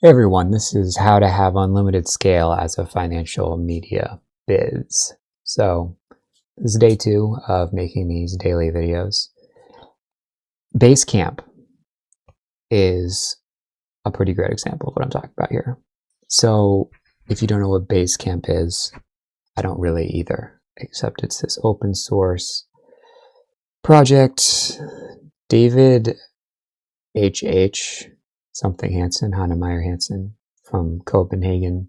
Hey everyone, this is how to have unlimited scale as a financial media biz. So this is day 2 of making these daily videos. Basecamp is a pretty great example of what I'm talking about here. So if you don't know what Basecamp is, I don't really either, except it's this open source project. David H. something Hansen, Hannemeyer Hansen from Copenhagen,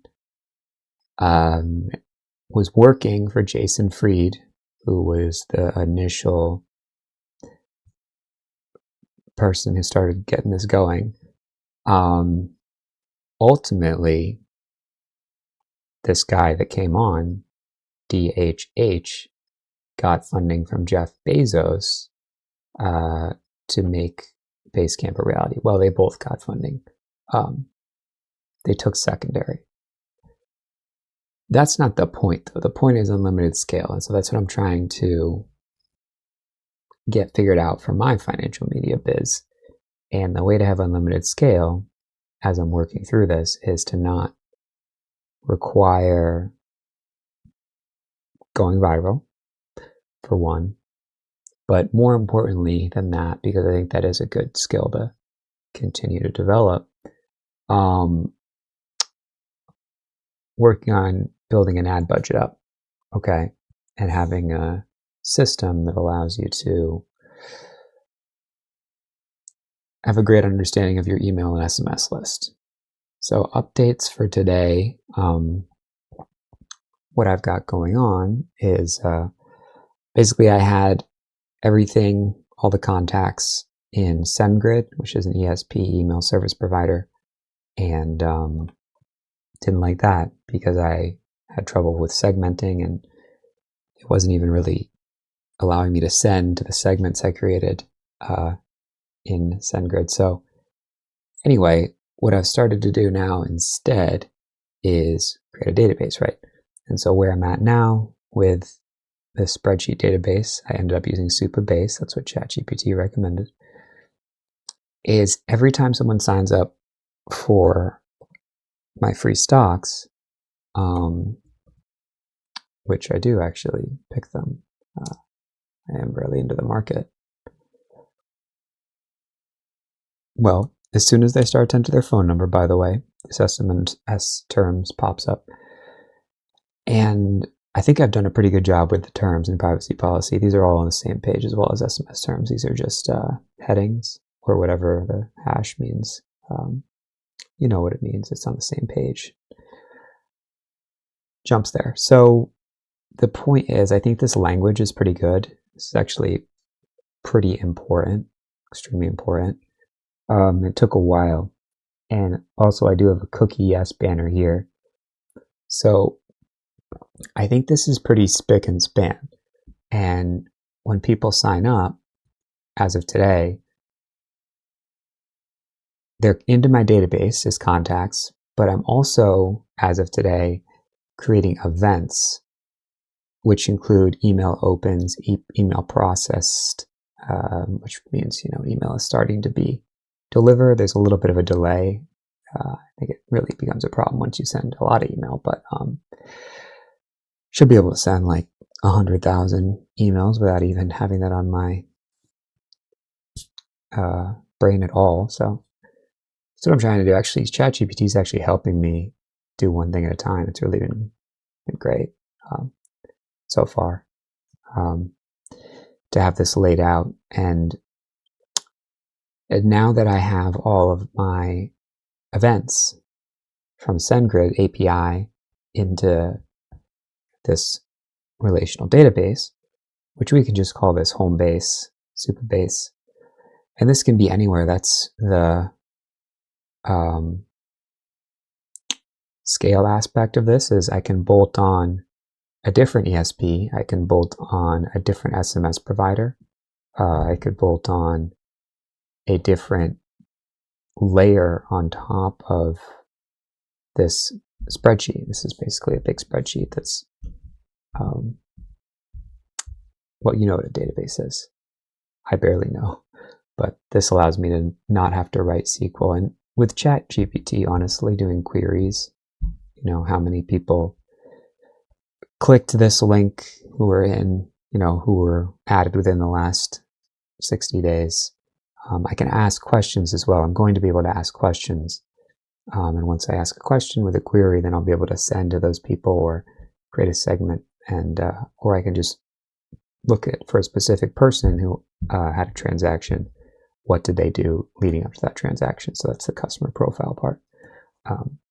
was working for Jason Fried, who was the initial person who started getting this going. Ultimately, this guy that came on, DHH, got funding from Jeff Bezos to make Basecamp a reality. Well, they both got funding. They took secondary. That's not the point, though. The point is unlimited scale, and so that's what I'm trying to get figured out for my financial media biz. And the way to have unlimited scale, as I'm working through this, is to not require going viral, for one, but more importantly than that, because I think that is a good skill to continue to develop, working on building an ad budget up, okay, and having a system that allows you to have a great understanding of your email and SMS list. So updates for today, what I've got going on is basically I had everything, all the contacts in SendGrid, which is an ESP, email service provider, and didn't like that because I had trouble with segmenting, and it wasn't even really allowing me to send to the segments I created in SendGrid. So anyway, what I've started to do now instead is create a database, right? And so where I'm at now with the spreadsheet database, I ended up using Supabase, that's what ChatGPT recommended, is every time someone signs up for my free stocks, which I do actually pick them, I am really into the market. Well, as soon as they start to enter their phone number, by the way, this SMS terms pops up. And I think I've done a pretty good job with the terms and privacy policy. These are all on the same page as well as SMS terms. These are just headings or whatever the hash means. You know what it means. It's on the same page. Jumps there. So the point is, I think this language is pretty good. This is actually pretty important, extremely important. It took a while. And also I do have a cookie yes banner here. So I think this is pretty spick and span. And when people sign up, as of today, they're into my database as contacts, but I'm also, as of today, creating events, which include email opens, email processed, which means, email is starting to be delivered. There's a little bit of a delay. I think it really becomes a problem once you send a lot of email, but should be able to send like 100,000 emails without even having that on my brain at all. So that's what I'm trying to do. Actually, ChatGPT is actually helping me do one thing at a time. It's really been great so far to have this laid out. And now that I have all of my events from SendGrid API into this relational database, which we can just call this home base, Supabase, and this can be anywhere. That's the scale aspect of this, is I can bolt on a different ESP, I can bolt on a different SMS provider, I could bolt on a different layer on top of this spreadsheet. This is basically a big spreadsheet that's, well, you know what a database is. I barely know, but this allows me to not have to write SQL. And with ChatGPT, honestly, doing queries, how many people clicked this link who were who were added within the last 60 days. I can ask questions as well. I'm going to be able to ask questions. And once I ask a question with a query, then I'll be able to send to those people or create a segment, and or I can just look at for a specific person who had a transaction, what did they do leading up to that transaction? So that's the customer profile part.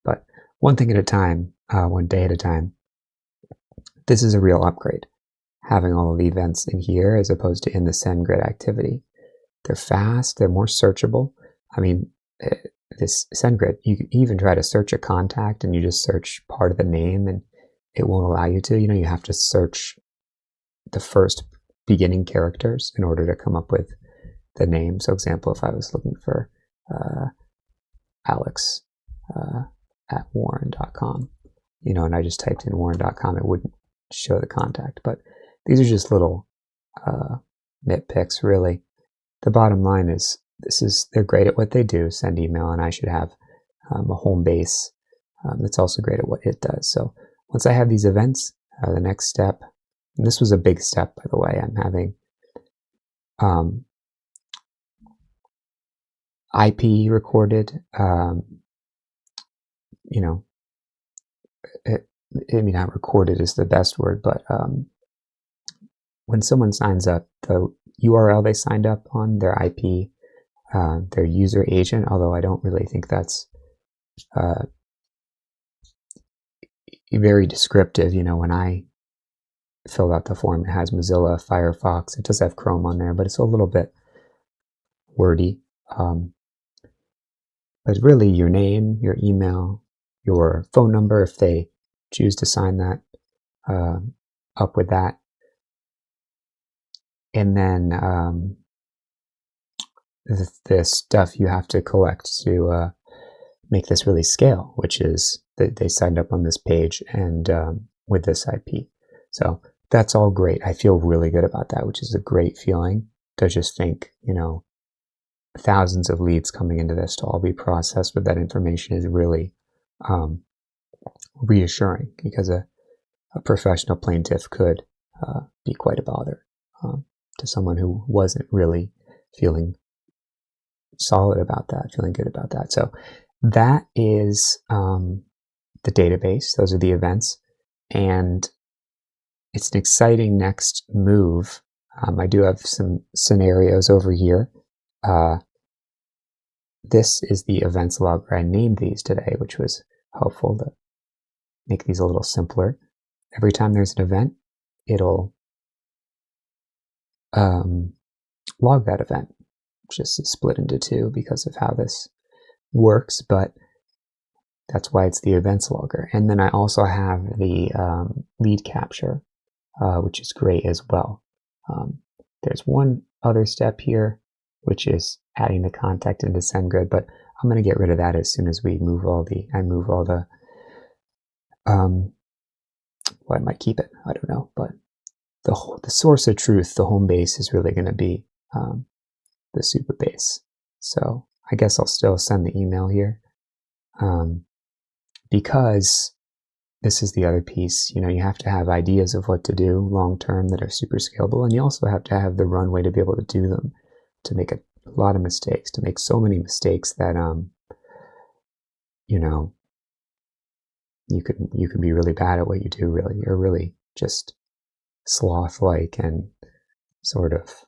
But one thing at a time, one day at a time. This is a real upgrade, having all of the events in here as opposed to in the SendGrid activity. They're fast, they're more searchable. I mean, this SendGrid, you can even try to search a contact and you just search part of the name and it won't allow you to. You have to search the first beginning characters in order to come up with the name. So example, if I was looking for Alex at Warren.com, and I just typed in Warren.com, it wouldn't show the contact. But these are just little nitpicks, really. The bottom line is they're great at what they do, send email, and I should have a home base that's also great at what it does. So once I have these events, the next step, and this was a big step, by the way, I'm having IP recorded, not recorded is the best word, but when someone signs up, the URL they signed up on, their IP, their user agent, although I don't really think that's very descriptive. When I filled out the form, it has Mozilla, Firefox, it does have Chrome on there, but it's a little bit wordy. But really your name, your email, your phone number, if they choose to sign that up with that. And then the stuff you have to collect to make this really scale, which is that they signed up on this page and with this IP. So that's all great. I feel really good about that, which is a great feeling to just think, thousands of leads coming into this to all be processed with that information is really reassuring, because a professional plaintiff could be quite a bother to someone who wasn't really feeling solid about that, feeling good about that. So that is the database. Those are the events, and it's an exciting next move. I do have some scenarios over here. This is the events logger. I named these today, which was helpful to make these a little simpler. Every time there's an event, it'll log that event, which is split into two because of how this works, but that's why it's the events logger. And then I also have the lead capture, which is great as well. There's one other step here, which is adding the contact into SendGrid, but I'm going to get rid of that as soon as we move all the, well, I might keep it, I don't know, but the source of truth, the home base, is really going to be the super base. So I guess I'll still send the email here, because this is the other piece. You have to have ideas of what to do long term that are super scalable, and you also have to have the runway to be able to do them, to make a lot of mistakes, to make so many mistakes that you can be really bad at what you do. Really, you're really just sloth-like and sort of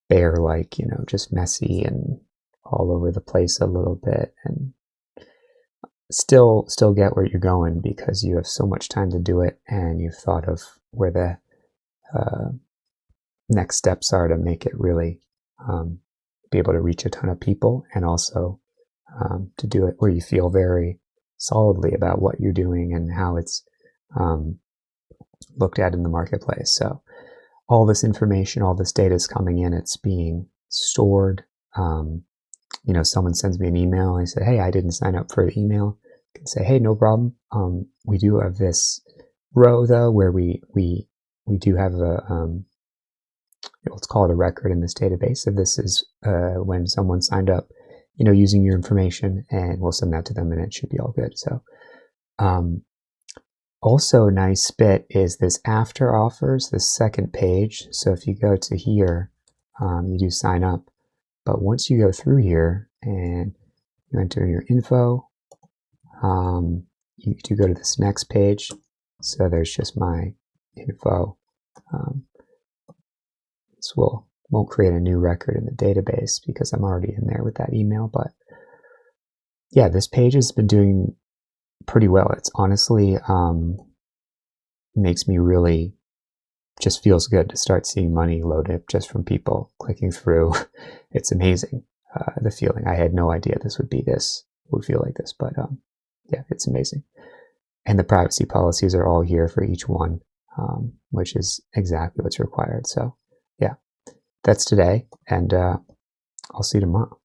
bear-like, just messy and all over the place a little bit, and still get where you're going because you have so much time to do it, and you've thought of where the next steps are to make it really be able to reach a ton of people, and also to do it where you feel very solidly about what you're doing and how it's looked at in the marketplace. So all this information, all this data is coming in, it's being stored. Someone sends me an email and I say, hey, I didn't sign up for the email. I can say, hey, no problem. We do have this row though where we do have let's call it a record in this database. If this is when someone signed up, using your information, and we'll send that to them, and it should be all good. So also a nice bit is this after offers, this second page. So if you go to here, you do sign up, but once you go through here and you enter your info, you do go to this next page. So there's just my info. This won't create a new record in the database because I'm already in there with that email. But yeah, this page has been doing pretty well. It's honestly makes me really, just feels good to start seeing money loaded just from people clicking through. It's amazing, the feeling. I had no idea this would feel like this, but yeah, it's amazing. And the privacy policies are all here for each one, which is exactly what's required. So yeah, that's today, and I'll see you tomorrow.